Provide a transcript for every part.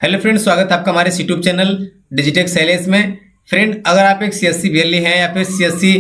Hello friend, स्वागत है आपका हमारे यूट्यूब चैनल डिजिटेक सेलेस में। फ्रेंड, अगर आप एक सीएससी वीएलई हैं या फिर सीएससी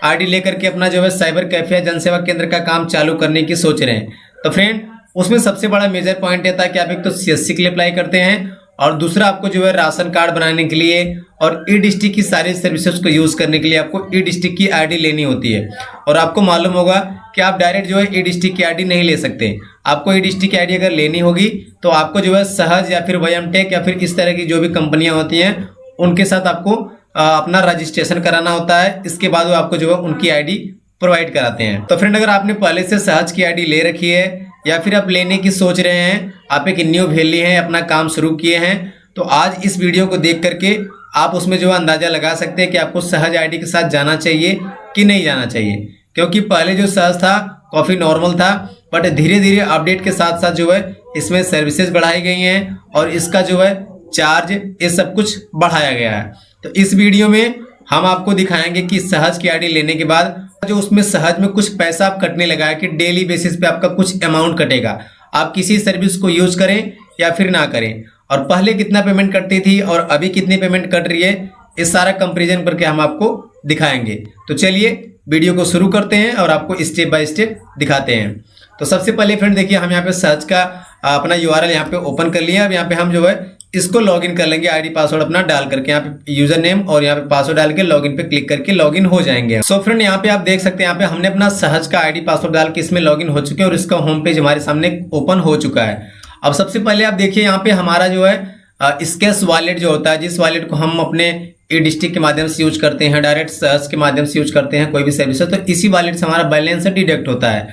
आईडी लेकर के अपना जो है साइबर कैफे या जनसेवा केंद्र का काम चालू करने की सोच रहे हैं, तो फ्रेंड उसमें सबसे बड़ा मेजर पॉइंट ये था कि आप एक तो सीएससी के लिए अप्लाई करते हैं और दूसरा आपको जो है राशन कार्ड बनाने के लिए और ई डिस्ट्रिक्ट की सारी सर्विसेज को यूज करने के लिए आपको ई डिस्ट्रिक्ट की आईडी लेनी होती है। और आपको मालूम होगा कि आप डायरेक्ट जो है ई डिस्ट्रिक्ट की आईडी नहीं ले सकते। आपको ई डिस्ट्रिक्ट की आईडी अगर लेनी होगी तो आपको जो है सहज या फिर वयमटेक या फिर इस तरह की जो भी कंपनियां होती हैं उनके साथ आपको अपना रजिस्ट्रेशन कराना होता है। इसके बाद वो आपको जो है उनकी आईडी प्रोवाइड कराते हैं। तो फ्रेंड, अगर आपने पहले से सहज की आईडी ले रखी है या फिर आप लेने की सोच रहे हैं, आप एक न्यू वेली हैं, अपना काम शुरू किए हैं, तो आज इस वीडियो को देख करके आप उसमें जो अंदाजा लगा सकते हैं कि आपको सहज आईडी के साथ जाना चाहिए कि नहीं जाना चाहिए। क्योंकि पहले जो सहज था काफ़ी नॉर्मल था, बट धीरे धीरे अपडेट के साथ साथ जो है इसमें सर्विसेज बढ़ाई गई हैं और इसका जो है चार्ज ये सब कुछ बढ़ाया गया है। तो इस वीडियो में हम आपको दिखाएंगे कि सहज की आईडी लेने के बाद जो उसमें सहज में कुछ पैसा आप कटने लगा है कि डेली बेसिस पे आपका कुछ अमाउंट कटेगा, आप किसी सर्विस को यूज करें या फिर ना करें, और पहले कितना पेमेंट कटती थी और अभी कितनी पेमेंट कट रही है, इस सारा कंपैरिजन करके हम आपको दिखाएंगे। तो चलिए वीडियो को शुरू करते हैं और आपको स्टेप बाय स्टेप दिखाते हैं। तो सबसे पहले फ्रेंड देखिए, हम यहाँ पे सहज का अपना यूआरएल यहाँ पे ओपन कर लिया। अब यहाँ पे हम जो है इसको लॉगिन कर लेंगे आईडी पासवर्ड अपना डाल करके, यहाँ पे यूजर नेम और यहाँ पे पासवर्ड डाल के लॉगिन पे क्लिक करके लॉगिन हो जाएंगे। सो फ्रेंड, यहाँ पे आप देख सकते हैं यहाँ पे हमने अपना सहज का आईडी पासवर्ड डाल के इसमें लॉगिन हो चुके हैं और इसका होम पेज हमारे सामने ओपन हो चुका है। अब सबसे पहले आप देखिए यहाँ पे हमारा जो है स्केस वॉलेट जो होता है, जिस वॉलेट को हम अपने ई डिस्ट्रिक्ट के माध्यम से यूज करते हैं, डायरेक्ट सहज के माध्यम से यूज करते हैं कोई भी सर्विस, तो इसी वॉलेट से हमारा बैलेंस डिडक्ट होता है।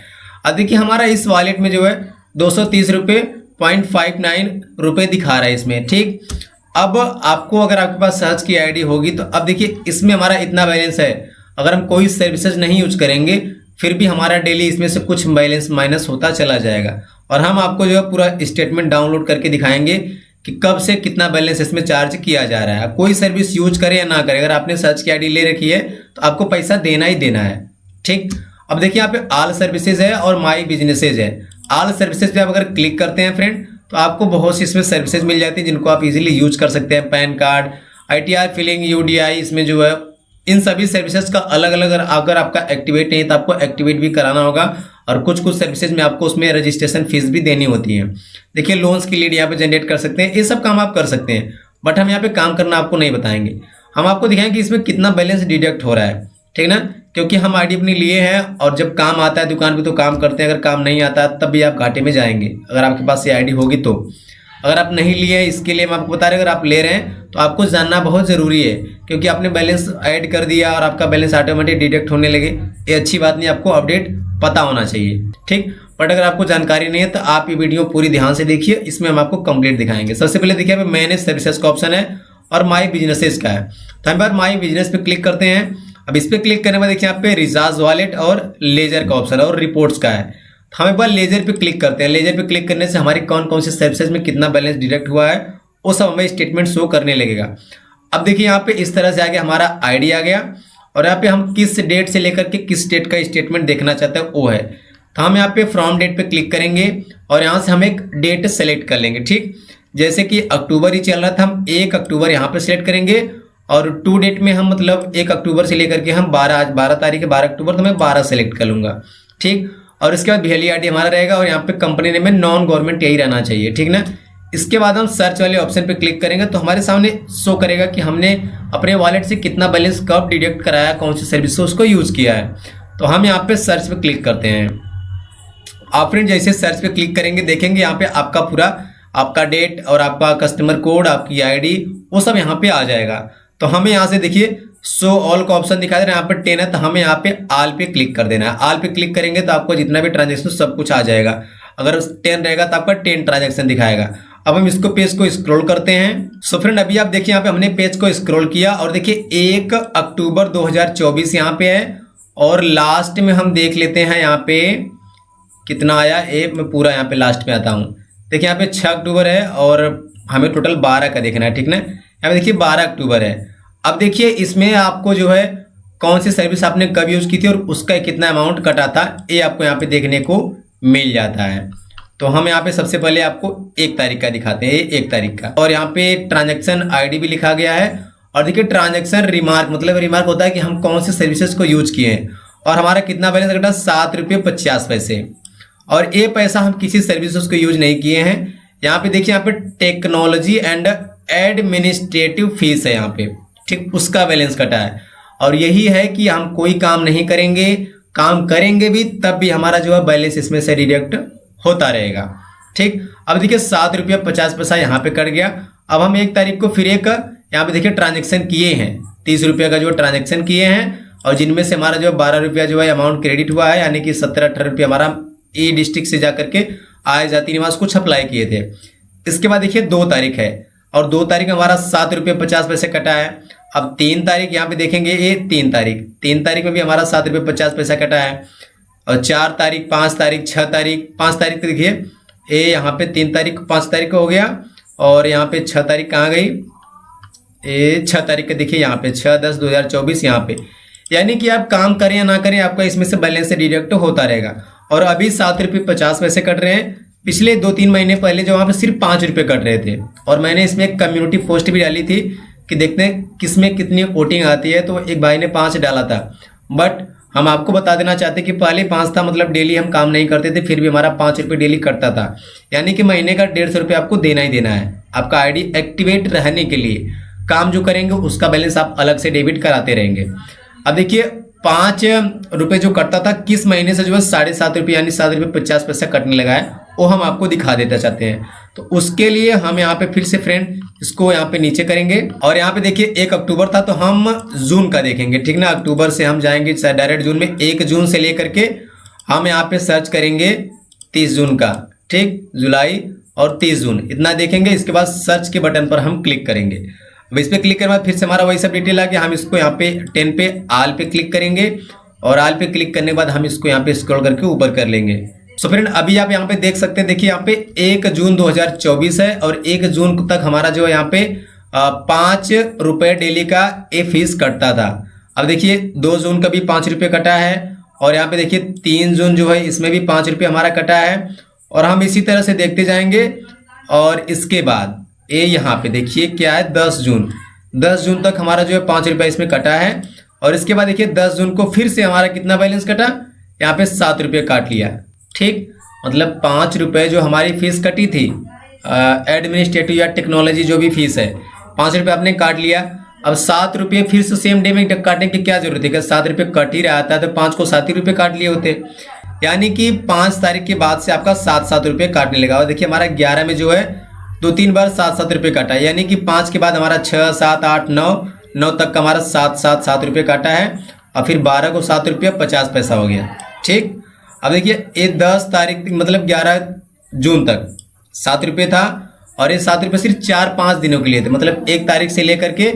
अब देखिए हमारा इस वॉलेट में जो है 230 रुपये 0.59 दिखा रहा है इसमें, ठीक। अब आपको अगर आपके पास सहज की आईडी होगी तो अब देखिए इसमें हमारा इतना बैलेंस है। अगर हम कोई सर्विसेज नहीं यूज करेंगे फिर भी हमारा डेली इसमें से कुछ बैलेंस माइनस होता चला जाएगा। और हम आपको जो है पूरा स्टेटमेंट डाउनलोड करके दिखाएंगे कि कब से कितना बैलेंस इसमें चार्ज किया जा रहा है। कोई सर्विस यूज करे या ना करे, अगर आपने सहज की आईडी ले रखी है तो आपको पैसा देना ही देना है, ठीक। अब देखिए यहाँ पे ऑल सर्विसेज है और माई बिजनेसेज है। ऑल सर्विसेज पे आप अगर क्लिक करते हैं फ्रेंड तो आपको बहुत सी इसमें सर्विसेज मिल जाती हैं जिनको आप इजीली यूज कर सकते हैं। PAN card, ITR filing, UDI, इसमें जो है इन सभी सर्विसेज का अलग अलग अगर आपका एक्टिवेट नहीं है तो आपको एक्टिवेट भी कराना होगा। और कुछ कुछ सर्विसेज में आपको उसमें रजिस्ट्रेशन फीस भी देनी होती है। देखिए लोन्स की लीड यहाँ पे जनरेट कर सकते हैं, ये सब काम आप कर सकते हैं, बट हम यहाँ पे काम करना आपको नहीं बताएंगे। हम आपको दिखाएंगे कि इसमें कितना बैलेंस डिडक्ट हो रहा है, ठीक ना। क्योंकि हम आईडी अपनी लिए हैं और जब काम आता है दुकान पे तो काम करते हैं, अगर काम नहीं आता तब भी आप घाटे में जाएंगे अगर आपके पास ये आईडी होगी तो। अगर आप नहीं लिए इसके लिए हम आपको बता रहे हैं, अगर आप ले रहे हैं तो आपको जानना बहुत ज़रूरी है, क्योंकि आपने बैलेंस ऐड कर दिया और आपका बैलेंस ऑटोमेटिक डिडक्ट होने लगे, ये अच्छी बात नहीं। आपको अपडेट पता होना चाहिए, ठीक। बट अगर आपको जानकारी नहीं है तो आप ये वीडियो पूरी ध्यान से देखिए, इसमें हम आपको कंप्लीट दिखाएंगे। सबसे पहले देखिए मैनेज सर्विसेज का ऑप्शन है और माई बिजनेसेस का है। तो हम बार माई बिजनेस पे क्लिक करते हैं। अब इस पर क्लिक करने के बाद देखिए यहाँ पे रिचार्ज वॉलेट और लेजर का ऑप्शन है और रिपोर्ट्स का है। तो हम एक बार लेजर पे क्लिक करते हैं। लेजर पे क्लिक करने से हमारी कौन कौन सी सर्विसेज में कितना बैलेंस डिडक्ट हुआ है वो सब हमें स्टेटमेंट शो करने लगेगा। अब देखिए यहाँ पे इस तरह से आगे हमारा आईडी आ गया और यहाँ पे हम किस डेट से लेकर के किस डेट का स्टेटमेंट देखना चाहते हैं वो है। तो हम यहाँ पे फ्रॉम डेट पे क्लिक करेंगे और यहाँ से हम एक डेट सेलेक्ट कर लेंगे, ठीक। जैसे कि अक्टूबर ही चल रहा था, हम 1 अक्टूबर यहाँ पे सिलेक्ट करेंगे और टू डेट में हम मतलब 1 अक्टूबर से लेकर के हम 12, आज 12 तारीख है 12 अक्टूबर, तो मैं 12 सेलेक्ट कर लूंगा, ठीक। और इसके बाद वेली आईडी हमारा रहेगा और यहाँ पे कंपनी नेम में नॉन गवर्नमेंट यही रहना चाहिए, ठीक ना। इसके बाद हम सर्च वाले ऑप्शन पे क्लिक करेंगे तो हमारे सामने शो करेगा कि हमने अपने वॉलेट से कितना बैलेंस कब डिडक्ट कराया, कौन सी सर्विस से उसको यूज किया है। तो हम यहाँ पे सर्च पे क्लिक करते हैं। आप फ्रेंड जैसे सर्च पे क्लिक करेंगे देखेंगे यहाँ पे आपका पूरा आपका डेट और आपका कस्टमर कोड, आपकी आईडी, वो सब यहाँ पे आ जाएगा। तो हमें यहाँ से देखिए शो ऑल का ऑप्शन दिखा दे रहा है, यहाँ पे 10 है तो हमें यहाँ पे ऑल पे क्लिक कर देना है। ऑल पे क्लिक करेंगे तो आपको जितना भी ट्रांजेक्शन सब कुछ आ जाएगा। अगर 10 रहेगा तो आपका 10 ट्रांजेक्शन दिखाएगा। अब हम इसको पेज को स्क्रॉल करते हैं। सो फ्रेंड अभी आप देखिए यहाँ पे हमने पेज को स्क्रॉल किया और देखिए 1 अक्टूबर 2024 यहाँ पे है और लास्ट में हम देख लेते हैं यहाँ पे कितना आया। मैं पूरा यहाँ पे लास्ट में आता हूँ। देखिए यहाँ पे 6 अक्टूबर है और हमें टोटल 12 का देखना है, ठीक ना। यहाँ पे देखिए 12 अक्टूबर है। अब देखिए इसमें आपको जो है कौन सी सर्विस आपने कब यूज की थी और उसका कितना अमाउंट कटा था ये आपको यहाँ पे देखने को मिल जाता है। तो हम यहाँ पे सबसे पहले आपको 1 तारीख का दिखाते हैं, 1 तारीख का। और यहाँ पे ट्रांजैक्शन आईडी भी लिखा गया है। और देखिए ट्रांजैक्शन रिमार्क, मतलब रिमार्क होता है कि हम कौन से सर्विसेज को यूज किए हैं। और हमारा कितना बैलेंस कटा, 7 रुपये 50 पैसे। और ये पैसा हम किसी सर्विसेज को यूज नहीं किए हैं। यहाँ पे देखिए, यहाँ पे टेक्नोलॉजी एंड एडमिनिस्ट्रेटिव फीस है यहाँ पे, ठीक, उसका बैलेंस कटा है। और यही है कि हम कोई काम नहीं करेंगे, काम करेंगे भी तब भी हमारा जो है बैलेंस इसमें से डिडक्ट होता रहेगा, ठीक। अब देखिए 7 रुपये 50 पैसा यहाँ पे कट गया। अब हम 1 तारीख को फिर एक यहाँ पे देखिए ट्रांजेक्शन किए हैं, 30 रुपये का जो ट्रांजेक्शन किए हैं, और जिनमें से हमारा जो 12 रुपया जो है अमाउंट क्रेडिट हुआ है, यानी कि 17-18 रुपये हमारा ई डिस्ट्रिक्ट से जा करके आय जाति निवास कुछ अप्लाई किए थे। इसके बाद देखिए 2 तारीख है, और 2 तारीख हमारा 7 रुपये 50 पैसे कटा है। अब 3 तारीख यहाँ पे देखेंगे, ये 3 तारीख में भी हमारा 7 रुपये 50 पैसा कटा है। और 4 तारीख, 5 तारीख, 6 तारीख, 5 तारीख को देखिए ये यहाँ पे 3 तारीख 5 तारीख को हो गया। और यहाँ पे 6 तारीख कहाँ गई, ये 6 तारीख को देखिए यहाँ पे 6/10/2024 यहाँ पे। यानी कि आप काम करें या ना करें, आपका इसमें से बैलेंस से डिडक्ट होता रहेगा। और अभी 7 रुपये 50 पैसे कट रहे हैं। पिछले 2-3 महीने पहले जो वहाँ पे सिर्फ 5 रुपये कट रहे थे। और मैंने इसमें एक कम्युनिटी पोस्ट भी डाली थी कि देखते हैं किसमें कितनी वोटिंग आती है। तो एक भाई ने 5 डाला था, बट हम आपको बता देना चाहते कि पहले 5 था, मतलब डेली हम काम नहीं करते थे, फिर भी हमारा 5 रुपये डेली कटता था। यानी कि महीने का 150 रुपये आपको देना ही देना है, आपका आईडी एक्टिवेट रहने के लिए। काम जो करेंगे उसका बैलेंस आप अलग से डेबिट कराते रहेंगे। अब देखिए 5 रुपये जो कटता था, किस महीने से जो है 7.5 रुपये यानी 7 रुपये 50 पैसा कटने लगा है, वो हम आपको दिखा देना चाहते हैं। तो उसके लिए हम यहाँ पे फिर से फ्रेंड इसको यहाँ पे नीचे करेंगे। और यहाँ पे देखिए 1 अक्टूबर था, तो हम जून का देखेंगे, ठीक ना। अक्टूबर से हम जाएंगे डायरेक्ट जून में। 1 जून से लेकर के हम यहाँ पे सर्च करेंगे 30 जून का, ठीक, जुलाई और 30 जून इतना देखेंगे। इसके बाद सर्च के बटन पर हम क्लिक करेंगे। अब इस पर क्लिक करने के बाद फिर से हमारा वही सब डिटेल आ गया। हम इसको यहाँ पे 10 पे आल पे क्लिक करेंगे, और आल पे क्लिक करने के बाद हम इसको यहाँ पे स्क्रॉल करके ऊपर कर लेंगे। सो फ्रेंड अभी आप यहाँ पे देख सकते हैं, देखिए यहाँ पे 1 जून 2024 है, और 1 जून तक हमारा जो है यहाँ पे 5 रुपये डेली का ये फीस कटता था। अब देखिए 2 जून का भी 5 रुपये कटा है, और यहाँ पे देखिए 3 जून जो है इसमें भी 5 रुपये हमारा कटा है। और हम इसी तरह से देखते जाएंगे। और इसके बाद ये यहाँ पे देखिए क्या है, 10 जून तक हमारा जो है 5 रुपये इसमें कटा है। और इसके बाद देखिए 10 जून को फिर से हमारा कितना बैलेंस कटा, यहाँ पे 7 रुपये काट लिया, ठीक। मतलब 5 रुपये जो हमारी फीस कटी थी एडमिनिस्ट्रेटिव या टेक्नोलॉजी जो भी फीस है, 5 रुपये आपने काट लिया। अब 7 रुपये फिर से सेम डे में काटने की क्या जरूरत है, कि 7 रुपये कट ही रहा था तो 5 को 7 ही रुपये काट लिए होते। यानी कि 5 तारीख के बाद से आपका 7 रुपये काटने लगा। और देखिए हमारा 11 में जो है 2-3 बार 7 रुपये काटा, यानी कि 5 के बाद हमारा 6, 7, 8, 9 तक का हमारा 7 रुपये काटा है। और फिर 12 को 7 रुपये 50 पैसा हो गया, ठीक। अब देखिए ये 10 तारीख मतलब 11 जून तक 7 रुपये था, और ये 7 रुपये सिर्फ 4-5 दिनों के लिए थे। मतलब 1 तारीख से लेकर के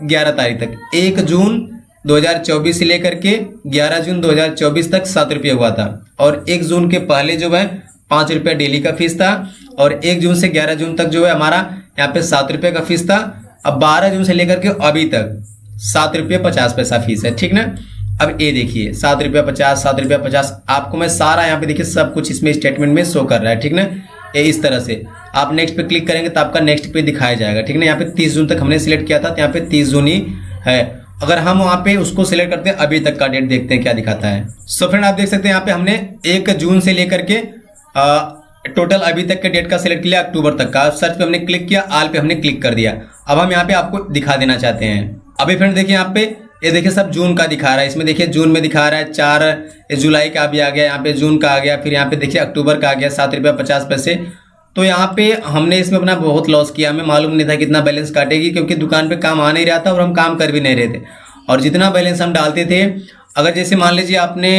11 तारीख तक, 1 जून 2024 से लेकर के 11 जून 2024 तक 7 रुपये हुआ था। और 1 जून के पहले जो है 5 रुपये डेली का फीस था, और 1 जून से 11 जून तक जो है हमारा यहाँ पे 7 रुपये का फीस था। अब 12 जून से लेकर के अभी तक 7 रुपये 50 पैसा फीस है, ठीक ना। अब ये देखिए 7 रुपये 50, 7 रुपये 50, आपको मैं सारा यहाँ पे देखिए सब कुछ इसमें स्टेटमेंट में शो कर रहा है, ठीक ना। ये इस तरह से आप नेक्स्ट पे क्लिक करेंगे तो आपका नेक्स्ट पे दिखाया जाएगा, ठीक ना। यहाँ पे 30 जून तक हमने सिलेक्ट किया था, तो यहाँ पे 30 जून ही है। अगर हम वहाँ पे उसको सिलेक्ट करते हैं, अभी तक का डेट देखते हैं क्या दिखाता है। सो फ्रेंड आप देख सकते हैं यहाँ पे हमने 1 जून से लेकर के टोटल अभी तक के डेट का सिलेक्ट किया, अक्टूबर तक का। सर्च पे हमने क्लिक किया, आल पे हमने क्लिक कर दिया। अब हम यहाँ पे आपको दिखा देना चाहते हैं। अभी फ्रेंड देखिए यहाँ पे ये देखिए सब जून का दिखा रहा है। इसमें देखिए जून में दिखा रहा है 4 जुलाई का भी आ गया, यहाँ पे जून का आ गया, फिर यहाँ पे देखिए अक्टूबर का आ गया 7 रुपये 50 पैसे। तो यहाँ पे हमने इसमें अपना बहुत लॉस किया, हमें मालूम नहीं था कितना बैलेंस काटेगी, क्योंकि दुकान पे काम आ नहीं रहा था और हम काम कर भी नहीं रहे थे। और जितना बैलेंस हम डालते थे, अगर जैसे मान लीजिए आपने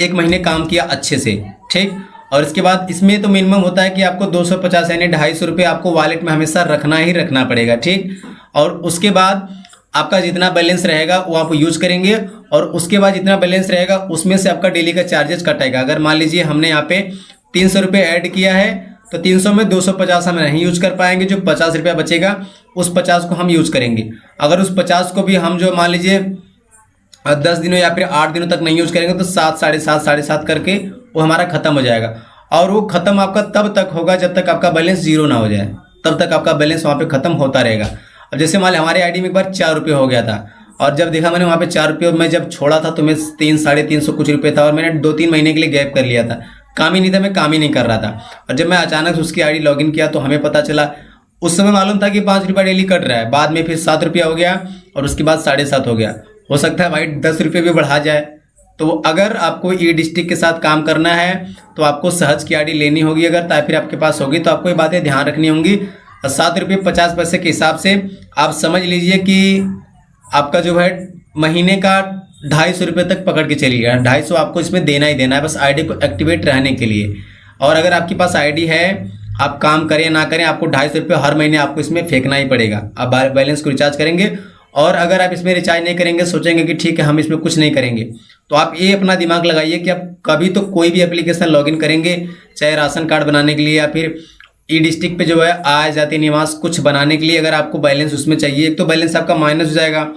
1 महीने काम किया अच्छे से, ठीक, और इसके बाद इसमें तो मिनिमम होता है कि आपको 250 यानी 250 रुपये आपको वॉलेट में हमेशा रखना ही रखना पड़ेगा, ठीक। और उसके बाद आपका जितना बैलेंस रहेगा वो आप यूज करेंगे, और उसके बाद जितना बैलेंस रहेगा उसमें से आपका डेली का चार्जेस कटेगा। अगर मान लीजिए हमने यहाँ पे 300 रुपये ऐड किया है, तो 300 में 250 हम नहीं यूज कर पाएंगे, जो 50 रुपया बचेगा उस 50 को हम यूज करेंगे। अगर उस 50 को भी हम जो मान लीजिए 10 दिनों या फिर 8 दिनों तक नहीं यूज करेंगे, तो 7, 7.5 करके वो हमारा खत्म हो जाएगा। और वो ख़त्म आपका तब तक होगा जब तक आपका बैलेंस जीरो ना हो जाए, तब तक आपका बैलेंस वहाँ पे ख़त्म होता रहेगा। अब जैसे मान ली हमारे आईडी में एक बार 4 रुपये हो गया था, और जब देखा मैंने वहाँ पे 4 रुपये, मैं जब छोड़ा था तो मैं 300-350 कुछ रुपये था, और मैंने 2-3 महीने के लिए गैप कर लिया था, काम ही नहीं था, मैं काम ही नहीं कर रहा था। और जब मैं अचानक से उसकी आईडी लॉगिन किया तो हमें पता चला, उस समय मालूम था कि 5 रुपये डेली कट रहा है, बाद में फिर 7 रुपया हो गया, और उसके बाद 7.5 हो गया। हो सकता है भाई 10 रुपये भी बढ़ा जाए। तो अगर आपको ई डिस्ट्रिक्ट के साथ काम करना है तो आपको सहज की आईडी लेनी होगी, अगर ताकि फिर आपके पास होगी तो आपको ये बातें ध्यान रखनी होंगी। 7.50 रुपये के हिसाब से आप समझ लीजिए कि आपका जो है महीने का 250 रुपये तक पकड़ के चलिएगा। 250 आपको इसमें देना ही देना है, बस आईडी को एक्टिवेट रहने के लिए। और अगर आपके पास आईडी है, आप काम करें ना करें, आपको 250 रुपये हर महीने आपको इसमें फेंकना ही पड़ेगा। आप बैलेंस को रिचार्ज करेंगे, और अगर आप इसमें रिचार्ज नहीं करेंगे, सोचेंगे कि ठीक है हम इसमें कुछ नहीं करेंगे, तो आप ये अपना दिमाग लगाइए कि आप कभी तो कोई भी एप्लीकेशन लॉगिन करेंगे, चाहे राशन कार्ड बनाने के लिए या फिर ई डिस्ट्रिक्ट पे जो है आय जाति निवास कुछ बनाने के लिए, अगर आपको बैलेंस उसमें चाहिए, एक तो बैलेंस आपका माइनस हो जाएगा,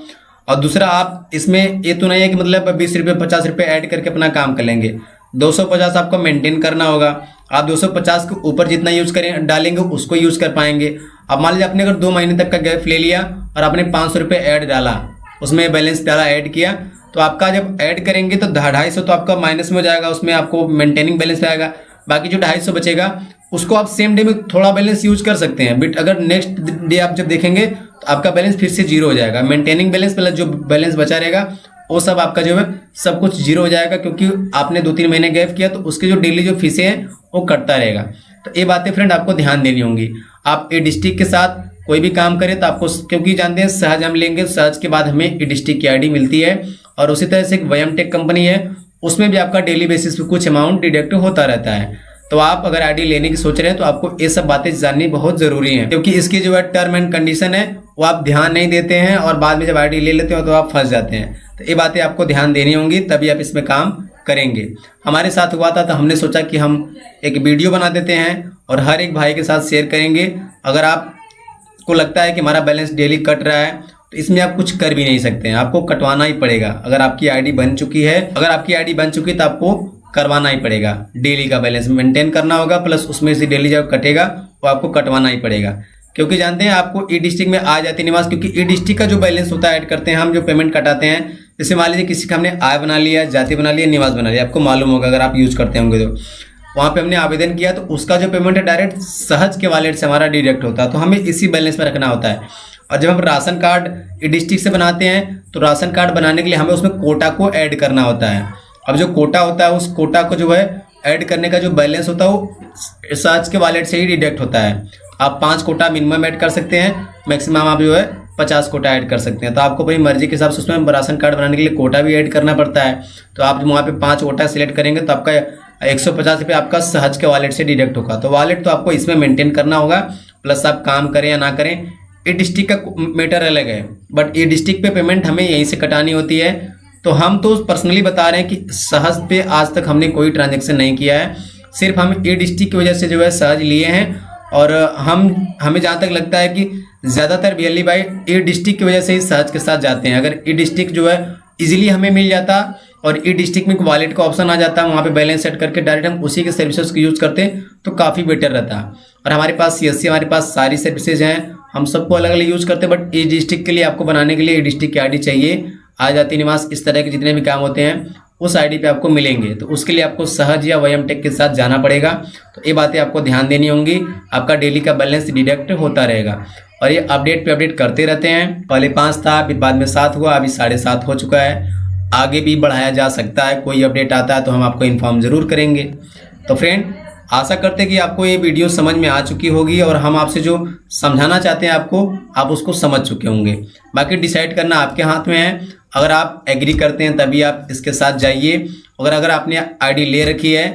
और दूसरा आप इसमें ये तो नहीं है कि मतलब 20 रुपये 50 रुपये ऐड करके अपना काम कर लेंगे। 250 आपको मेंटेन करना होगा। आप 250 के ऊपर जितना यूज करें डालेंगे उसको यूज कर पाएंगे। अब मान लीजिए आपने अगर 2 महीने तक का गैप ले लिया और आपने 500 रुपये ऐड डाला, उसमें बैलेंस डाला, ऐड किया, तो आपका जब ऐड करेंगे तो 250 तो आपका माइनस में हो जाएगा, उसमें आपको मेंटेनिंग बैलेंस आएगा। बाकी जो 250 बचेगा उसको आप सेम डे में थोड़ा बैलेंस यूज कर सकते हैं, बट अगर नेक्स्ट डे आप जब देखेंगे तो आपका बैलेंस फिर से जीरो हो जाएगा। मेंटेनिंग बैलेंस प्लस जो बैलेंस बचा रहेगा वो सब आपका जो है सब कुछ जीरो हो जाएगा, क्योंकि आपने 2-3 महीने गैप किया तो उसके जो डेली जो फीसें हैं वो कटता रहेगा। तो ये बातें फ्रेंड आपको ध्यान देनी होंगी। आप ई डिस्ट्रिक्ट के साथ कोई भी काम करें तो आपको, क्योंकि जानते हैं सहज हम लेंगे, सहज के बाद हमें ई डिस्ट्रिक्ट की आईडी मिलती है, और उसी तरह से एक वयम टेक कंपनी है, उसमें भी आपका डेली बेसिस पे कुछ अमाउंट डिडक्ट होता रहता है। तो आप अगर आईडी लेने की सोच रहे हैं तो आपको ये सब बातें जाननी बहुत जरूरी है, क्योंकि इसकी जो है टर्म एंड कंडीशन है वो आप ध्यान नहीं देते हैं, और बाद में जब आईडी ले लेते हो तो आप फंस जाते हैं। तो ये बातें आपको ध्यान देनी होंगी, तभी आप इसमें काम करेंगे। हमारे साथ हुआ था तो हमने सोचा कि हम एक वीडियो बना देते हैं और हर एक भाई के साथ शेयर करेंगे। अगर आपको लगता है कि हमारा बैलेंस डेली कट रहा है तो इसमें आप कुछ कर भी नहीं सकते हैं, आपको कटवाना ही पड़ेगा। अगर आपकी आईडी बन चुकी है, तो आपको करवाना ही पड़ेगा, डेली का बैलेंस मेंटेन करना होगा, प्लस उसमें से डेली जब कटेगा वो आपको कटवाना ही पड़ेगा। क्योंकि जानते हैं आपको ई डिस्ट्रिक्ट में आय जाति निवास, क्योंकि ई डिस्ट्रिक्ट का जो बैलेंस होता है ऐड करते हैं हम, जो पेमेंट कटाते हैं, जैसे मान लीजिए किसी का हमने आय बना लिया, जाति बना लिया, निवास बना लिया, आपको मालूम होगा अगर आप यूज करते होंगे तो वहाँ पे हमने आवेदन किया तो उसका जो पेमेंट है डायरेक्ट सहज के वॉलेट से हमारा डिडक्ट होता है, तो हमें इसी बैलेंस में रखना होता है। और जब हम राशन कार्ड ई डिस्ट्रिक्ट से बनाते हैं तो राशन कार्ड बनाने के लिए हमें उसमें कोटा को ऐड करना होता है। अब जो कोटा होता है उस कोटा को जो है ऐड करने का जो बैलेंस होता है वो सहज के वॉलेट से ही डिडक्ट होता है। आप 5 कोटा मिनिमम ऐड कर सकते हैं, मैक्सिमम आप जो है 50 कोटा ऐड कर सकते हैं। तो आपको अपनी मर्जी के हिसाब से उसमें राशन कार्ड बनाने के लिए कोटा भी ऐड करना पड़ता है। तो आप वहाँ पे 5 कोटा सिलेक्ट करेंगे तो आपका 150 रुपये आपका सहज के वॉलेट से डिडक्ट होगा। तो वॉलेट तो आपको इसमें मेंटेन करना होगा, प्लस आप काम करें या ना करें, ये डिस्ट्रिक्ट का मैटर अलग है, बट ये डिस्ट्रिक्ट पे पेमेंट हमें यहीं से कटानी होती है। तो हम तो पर्सनली बता रहे हैं कि सहज पे आज तक हमने कोई ट्रांजेक्शन नहीं किया है, सिर्फ हम ए डिस्ट्रिक्ट की वजह से जो है सहज लिए हैं। और हमें जहाँ तक लगता है कि ज़्यादातर वीएलई भाई ए डिस्ट्रिक्ट की वजह से ही सहज के साथ जाते हैं। अगर ए डिस्ट्रिक्ट जो है इजीली हमें मिल जाता और ई डिस्ट्रिक्ट में वॉलेट का ऑप्शन आ जाता, वहाँ पे बैलेंस सेट करके डायरेक्ट हम उसी के सर्विसेज को यूज़ करते तो काफ़ी बेटर रहता। और हमारे पास सीएससी, हमारे पास सारी सर्विसेज हैं, हम सबको अलग अलग यूज़ करते हैं, बट ई डिस्ट्रिक्ट के लिए आपको बनाने के लिए ई डिस्ट्रिक्ट की आईडी चाहिए। आय जाति निवास इस तरह के जितने भी काम होते हैं उस आईडी पे आपको मिलेंगे, तो उसके लिए आपको सहज या वयम टेक के साथ जाना पड़ेगा। तो ये बातें आपको ध्यान देनी होंगी, आपका डेली का बैलेंस डिडक्ट होता रहेगा और ये अपडेट पे अपडेट करते रहते हैं। पहले 5 था, फिर बाद में 7 हुआ, अभी 7.5 हो चुका है, आगे भी बढ़ाया जा सकता है। कोई अपडेट आता है तो हम आपको इन्फॉर्म ज़रूर करेंगे। तो फ्रेंड, आशा करते हैं कि आपको ये वीडियो समझ में आ चुकी होगी और हम आपसे जो समझाना चाहते हैं आपको, आप उसको समझ चुके होंगे। बाकी डिसाइड करना आपके हाथ में है। अगर आप एग्री करते हैं तभी आप इसके साथ जाइए। अगर आपने आईडी ले रखी है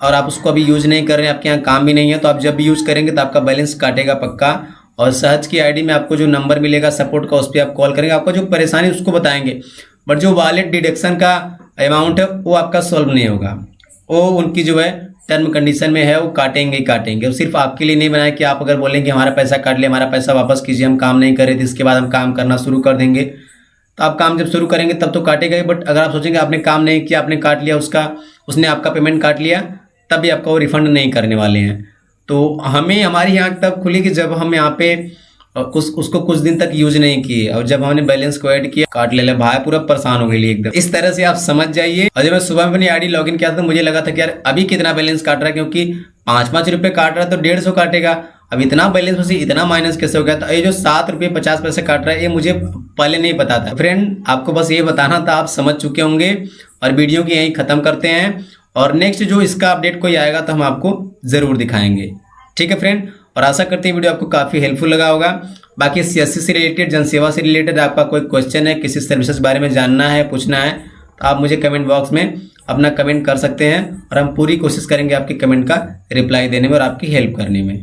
और आप उसको अभी यूज़ नहीं कर रहे हैं, आपके यहाँ काम भी नहीं है, तो आप जब भी यूज़ करेंगे तो आपका बैलेंस काटेगा पक्का। और सहज की आईडी में आपको जो नंबर मिलेगा सपोर्ट का, उस पर आप कॉल करेंगे, आपको जो परेशानी उसको बताएंगे, बट जो वॉलेट डिडक्शन का अमाउंट है वो आपका सॉल्व नहीं होगा। वो उनकी जो है टर्म कंडीशन में है, वो काटेंगे ही काटेंगे। वो सिर्फ आपके लिए नहीं बनाया कि आप अगर बोलेंगे हमारा पैसा काट लिया, हमारा पैसा वापस कीजिए, हम काम नहीं कर रहे थे, इसके बाद हम काम करना शुरू कर देंगे, तो आप काम जब शुरू करेंगे तब तो काटेगा ही। बट अगर आप सोचेंगे आपने काम नहीं किया, आपने काट लिया, उसने आपका पेमेंट काट लिया, तब भी आपका वो रिफंड नहीं करने वाले हैं। तो हमें हमारी आँख तब खुली कि जब हम यहाँ पे उसको कुछ दिन तक यूज नहीं किए, और जब हमने बैलेंस को ऐड किया काट ले भाई, पूरा परेशान हो गई एकदम। इस तरह से आप समझ जाइए। और जब मैं सुबह में अपनी आईडी लॉगिन किया तो मुझे लगा था कि यार अभी कितना बैलेंस काट रहा है, क्योंकि 5-5 रुपये काट रहा है तो 150 काटेगा। अब इतना बैलेंस में से इतना माइनस कैसे हो गया? तो ये जो 7 रुपये 50 पैसे काट रहा है, ये मुझे पहले नहीं पता था। फ्रेंड आपको बस ये बताना था, आप समझ चुके होंगे। और वीडियो की यहीं खत्म करते हैं, और नेक्स्ट जो इसका अपडेट कोई आएगा तो हम आपको जरूर दिखाएंगे। ठीक है फ्रेंड, और आशा करते हैं वीडियो आपको काफ़ी हेल्पफुल लगा होगा। बाकी सीएससी से रिलेटेड, जनसेवा से रिलेटेड आपका कोई क्वेश्चन है, किसी सर्विसेज बारे में जानना है, पूछना है, तो आप मुझे कमेंट बॉक्स में अपना कमेंट कर सकते हैं, और हम पूरी कोशिश करेंगे आपके कमेंट का रिप्लाई देने में और आपकी हेल्प करने में।